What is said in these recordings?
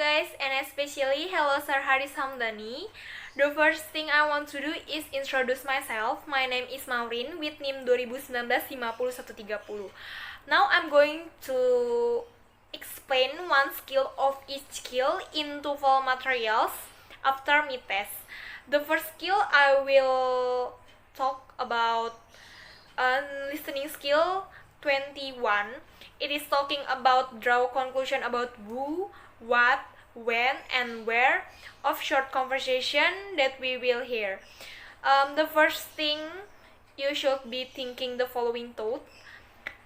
guys, and especially hello Sir Haris Hamdani. The first thing I want to do is introduce myself. My name is Maurien with NIM 2019-50130. Now I'm going to explain one skill of each skill in Toefl materials after me test. The first skill I will talk about listening skill 21. It is talking about draw conclusion about who, what, when, and where of short conversation that we will hear. The first thing you should be thinking the following thought.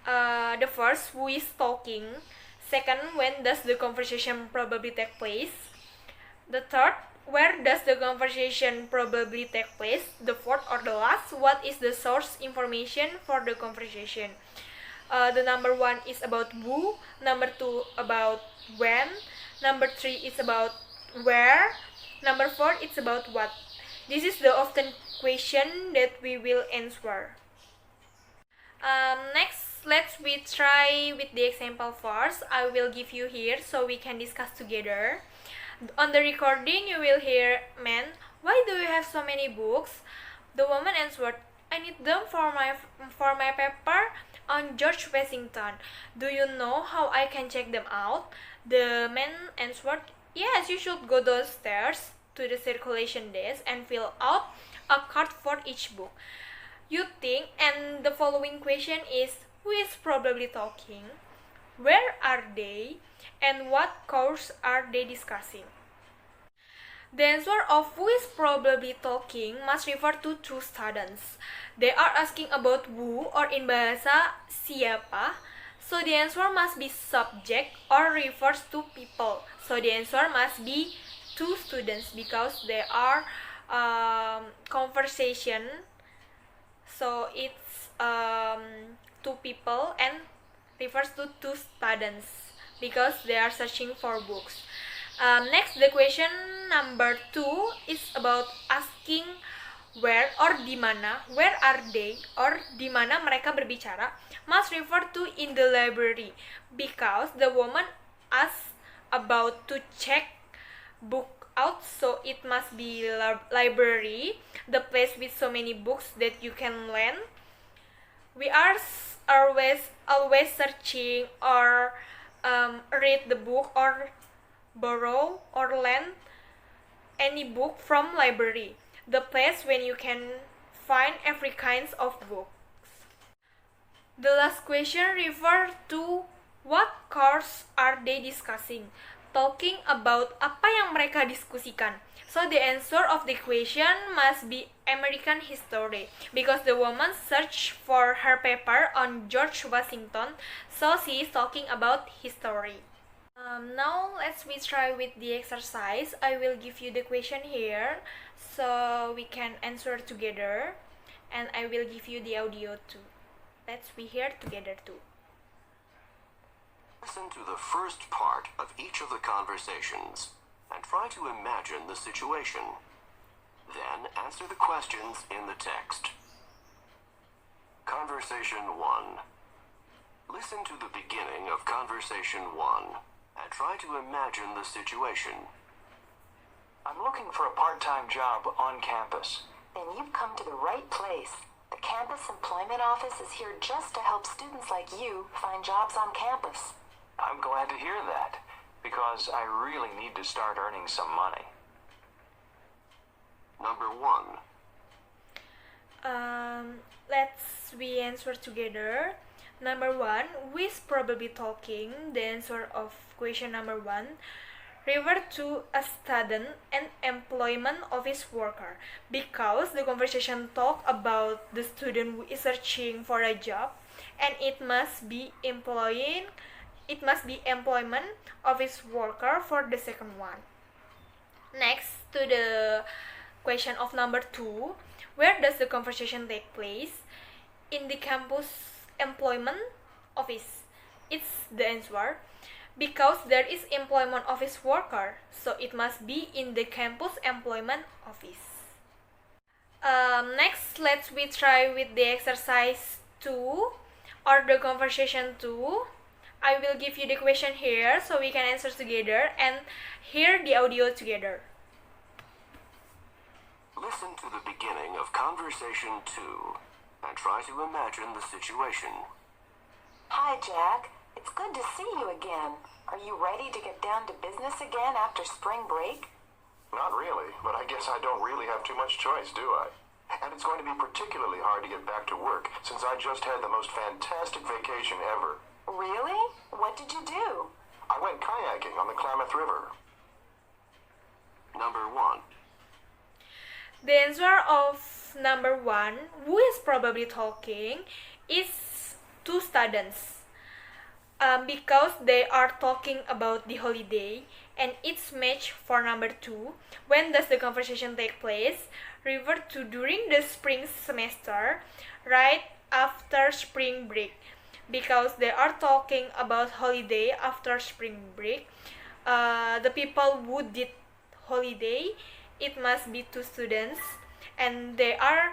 The first, who is talking? Second, when does the conversation probably take place? The third, where does the conversation probably take place? The fourth or the last, what is the source information for the conversation? The number one is about who, number two about when, number three is about where, number four it's about what. This is the often question that we will answer. Next, let's we try with the example first. I will give you here so we can discuss together. On the recording, you will hear, "Man, why do you have so many books?" The woman answered, "I need them for my paper on George Washington. Do you know how I can check them out?" The man answered, "Yes, you should go downstairs to the circulation desk and fill out a card for each book you think." And the following question is, who is probably talking? Where are they? And what course are they discussing? The answer of who is probably talking must refer to two students. They are asking about who, or in bahasa siapa. So the answer must be subject or refers to people. So the answer must be two students because they are conversation. So it's two people and refers to two students because they are searching for books. Next, the question number 2 is about asking where or di mana. Where are they or di mana mereka berbicara must refer to in the library because the woman asked about to check book out, so it must be library, the place with so many books that you can lend. We are always searching or read the book or borrow or lend any book from library, the place when you can find every kinds of books. The last question refers to what course are they discussing, talking about apa yang mereka diskusikan. So the answer of the question must be American history because the woman searched for her paper on George Washington, so she is talking about history. Now let's try with the exercise. I will give you the question here so we can answer together, and I will give you the audio too. Let's be here together too. Listen to the first part of each of the conversations and try to imagine the situation. Then answer the questions in the text. Conversation 1. Listen to the beginning of Conversation 1 and try to imagine the situation. I'm looking for a part-time job on campus. Then you've come to the right place. The campus employment office is here just to help students like you find jobs on campus. I'm glad to hear that, because I really need to start earning some money. Number 1. Let's answer together. Number 1, who is probably talking? The answer of question number 1 refer to a student and employment office worker because the conversation talk about the student who is searching for a job, and it must be employment office worker for the second one. Next, to the question of number 2, where does the conversation take place? In the campus employment office. It's the answer because there is employment office worker, so it must be in the campus employment office. Next, let's try with the exercise 2 or the conversation 2. I will give you the question here so we can answer together and hear the audio together. Listen to the beginning of conversation 2 and try to imagine the situation. Hi, Jack. It's good to see you again. Are you ready to get down to business again after spring break? Not really, but I guess I don't really have too much choice, do I? And it's going to be particularly hard to get back to work since I just had the most fantastic vacation ever. Really? What did you do? I went kayaking on the Klamath River. Number 1. The answer of number 1, who is probably talking, is two students. Because they are talking about the holiday, and its match for number 2. When does the conversation take place? Refer to during the spring semester, right after spring break. Because they are talking about holiday after spring break. The people who did holiday, it must be two students, and they are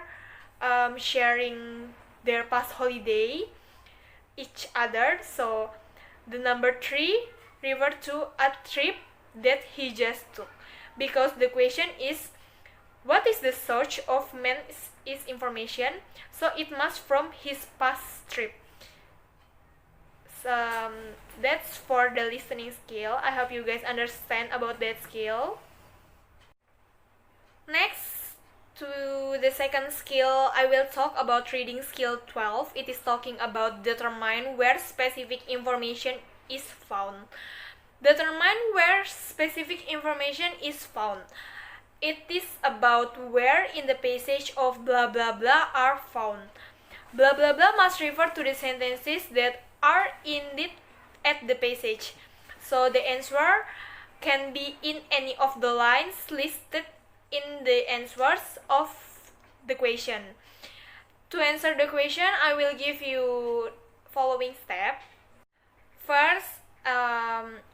sharing their past holiday each other. So the number 3 refer to a trip that he just took, because the question is what is the source of man's information, so it must from his past trip. That's for the listening skill. I hope you guys understand about that skill. Next, to the second skill, I will talk about reading skill 12. It is talking about determine where specific information is found. Determine where specific information is found. It is about where in the passage of blah blah blah are found. Blah blah blah must refer to the sentences that are indeed at the passage. So the answer can be in any of the lines listed in the answers of the question. To answer the question, I will give you following step. First,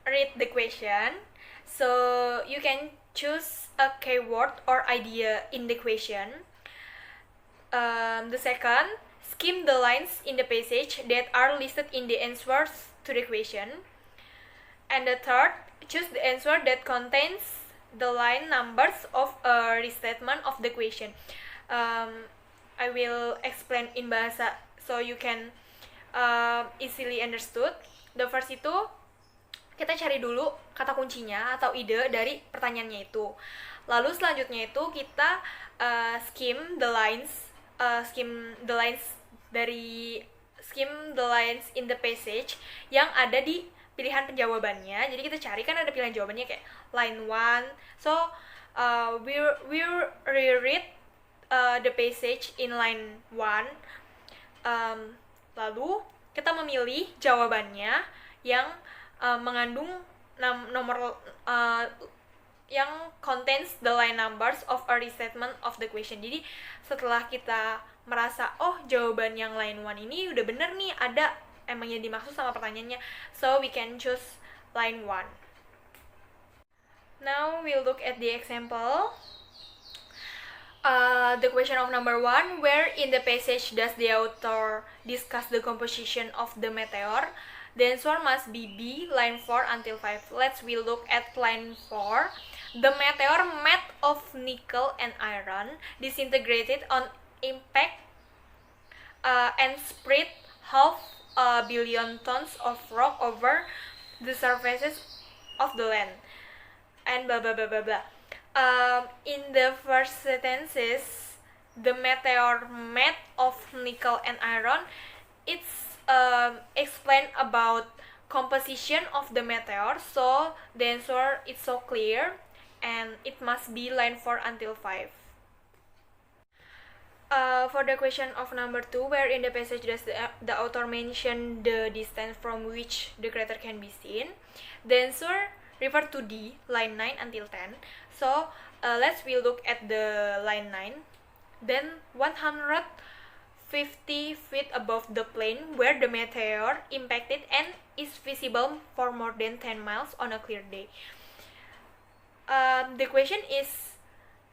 read the question. So you can choose a keyword or idea in the question. The second, skim the lines in the passage that are listed in the answers to the question. And the third, choose the answer that contains the line numbers of a restatement of the question. I will explain in bahasa so you can easily understood. The first itu kita cari dulu kata kuncinya atau ide dari pertanyaannya itu. Lalu selanjutnya itu kita skim the lines in the passage yang ada di pilihan penjawabannya. Jadi kita cari, kan ada pilihan jawabannya kayak line 1. So we reread the passage in line 1. Lalu kita memilih jawabannya yang mengandung nomor yang contains the line numbers of a restatement of the question. Jadi setelah kita merasa jawaban yang line 1 ini udah bener nih, ada emang yang dimaksud sama pertanyaannya, so we can choose line 1. Now we'll look at the example. The question of number 1, where in the passage does the author discuss the composition of the meteor? The answer must be B, line 4 until 5. Let's look at line 4. The meteor made of nickel and iron disintegrated on impact and spread 500 million tons of rock over the surfaces of the land. And blah blah blah blah blah. In the first sentences, the meteor made of nickel and iron, it's explain about composition of the meteor, so the answer is so clear, and it must be line 4 until 5. For the question of number 2, where in the passage does the author mention the distance from which the crater can be seen? The answer refer to D, line 9 until 10. So let's look at the line 9. Then 150 feet above the plane where the meteor impacted and is visible for more than 10 miles on a clear day. The question is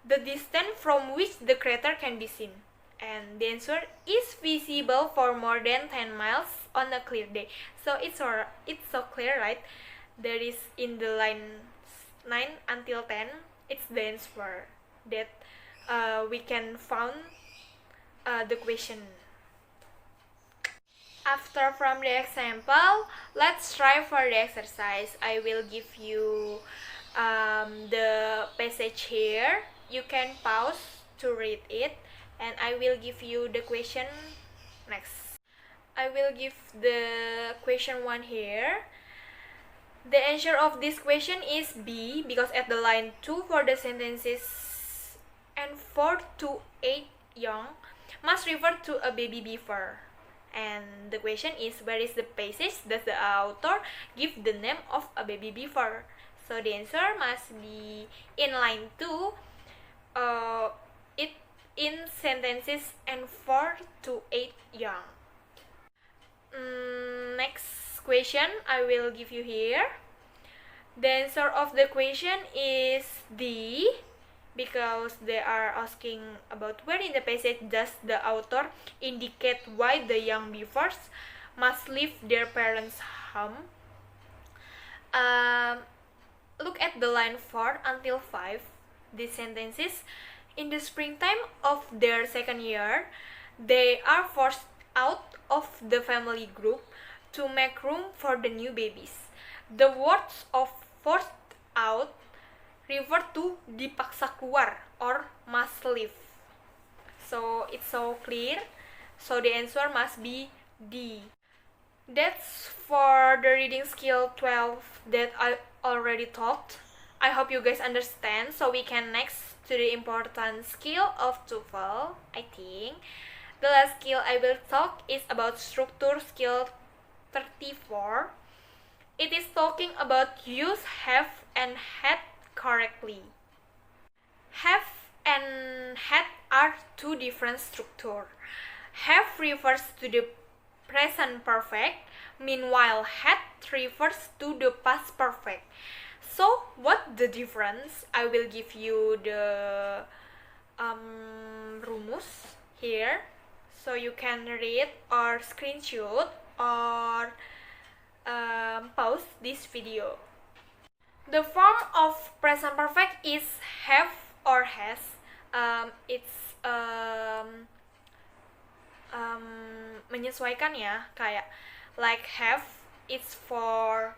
the distance from which the crater can be seen. And the answer is visible for more than 10 miles on a clear day. So it's so clear, right? There is in the line 9 until 10. It's the answer that we can found the question. After from the example, let's try for the exercise. I will give you the passage here. You can pause to read it, and I will give you the question next. I will give the question 1 here. The answer of this question is B, because at the line 2 for the sentences and 4 to 8 young must refer to a baby before. And the question is, where is the passage does the author give the name of a baby before? So the answer must be in line 2, it in sentences and 4 to 8 young. Next question I will give you here. The answer of the question is D, because they are asking about where in the passage does the author indicate why the young beavers must leave their parents' home. Look at the line 4 until 5. These sentences. In the springtime of their second year, they are forced out of the family group to make room for the new babies. The words of forced out refer to dipaksa keluar or must leave. So it's so clear. So the answer must be D. That's for the reading skill 12 that I already taught. I hope you guys understand. So we can next to the important skill of Toefl, I think. The last skill I will talk is about structure skill 34. It is talking about use have and had correctly. Have and had are two different structures. Have refers to the present perfect, meanwhile had refers to the past perfect. So what the difference? I will give you the rumus here, so you can read or screenshot or pause this video. The form of present perfect is have or has. It's menyesuaikan ya, kayak like have it's for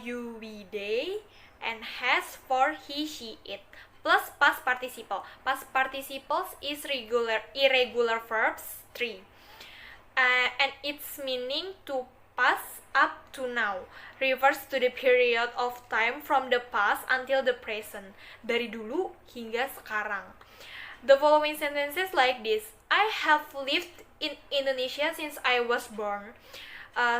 you, we, they, and has for he, she, it, plus past participle. Past participles is irregular verbs 3, and its meaning to pass up to now refers to the period of time from the past until the present, dari dulu hingga sekarang. The following sentences like this: I have lived in Indonesia since I was born.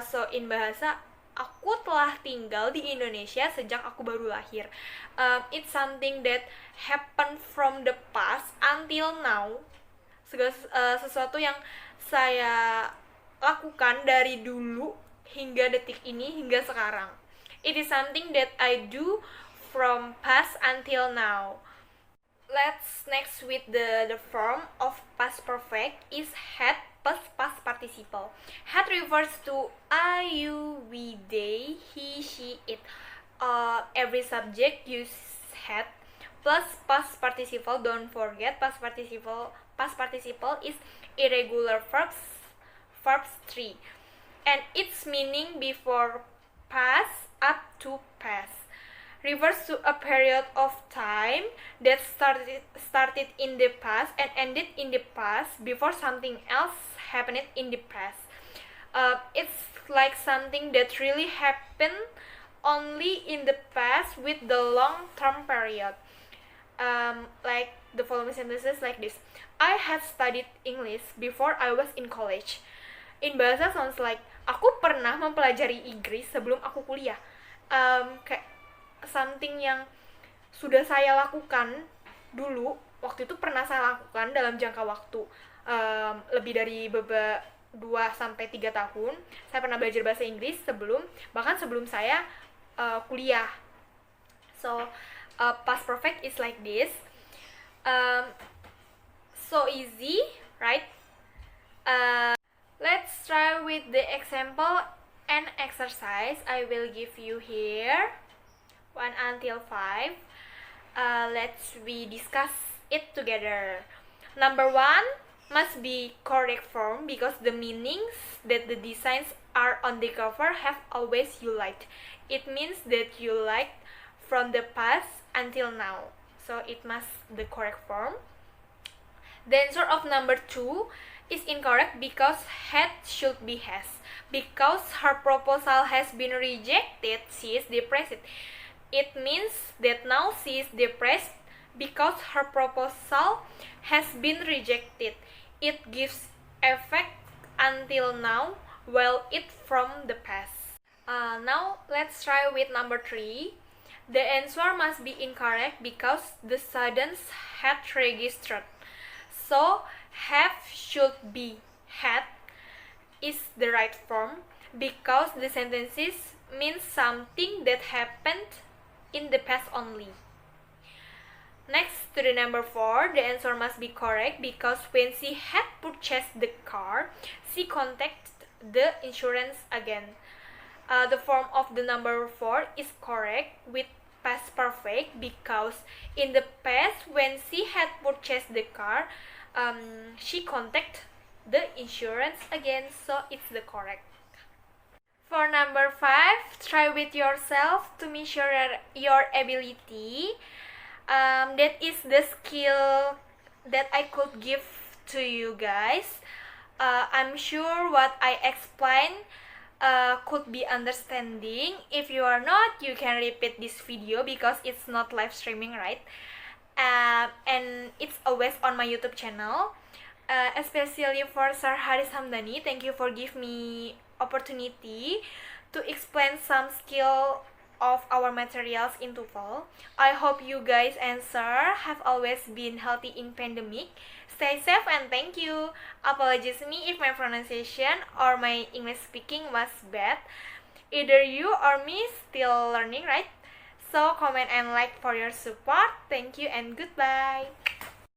So in bahasa, aku telah tinggal di Indonesia sejak aku baru lahir. It's something that happened from the past until now. Sesuatu yang saya lakukan dari dulu hingga detik ini, hingga sekarang. It is something that I do from past until now. Let's next with the form of past perfect is had plus past participle. Had refers to I, you, we, they, he, she, it. Every subject uses had plus past participle. Don't forget past participle is irregular verbs 3, and its meaning before past up to past refers to a period of time that started in the past and ended in the past before something else happened in the past. It's like something that really happened only in the past with the long-term period. Like the following sentences like this: I had studied English before I was in college. In bahasa sounds like aku pernah mempelajari Inggris sebelum aku kuliah. Kayak something yang sudah saya lakukan dulu, waktu itu pernah saya lakukan dalam jangka waktu lebih dari 2-3 tahun. Saya pernah belajar bahasa Inggris bahkan sebelum saya kuliah. So past perfect is like this. So easy right? Let's try with the example and exercise I will give you here, 1 until 5. Let's we discuss it together. Number 1 must be correct form because the meanings that the designs are on the cover have always you liked. It means that you liked from the past until now. So it must the correct form. The answer of number 2 is incorrect because had should be has. Because her proposal has been rejected, she is depressed. It means that now she is depressed because her proposal has been rejected. It gives effect until now while it from the past. Now let's try with number 3. The answer must be incorrect because the students had registered. So have should be had is the right form because the sentences mean something that happened in the past only. Next to the number 4, the answer must be correct because when she had purchased the car, she contacted the insurance again. The form of the number 4 is correct with past perfect because in the past when she had purchased the car, she contacted the insurance again, so it's the correct. For number 5, try with yourself to measure your ability. That is the skill that I could give to you guys. I'm sure what I explained could be understanding. If you are not, you can repeat this video because it's not live streaming, right? And it's always on my YouTube channel. Especially for Sir Haris Hamdani, thank you for giving me opportunity to explain some skill of our materials in Toefl. I hope you guys and Sir have always been healthy in pandemic. Stay safe and thank you. Apologies me if my pronunciation or my English speaking was bad. Either you or me still learning, right? So comment and like for your support. Thank you and goodbye.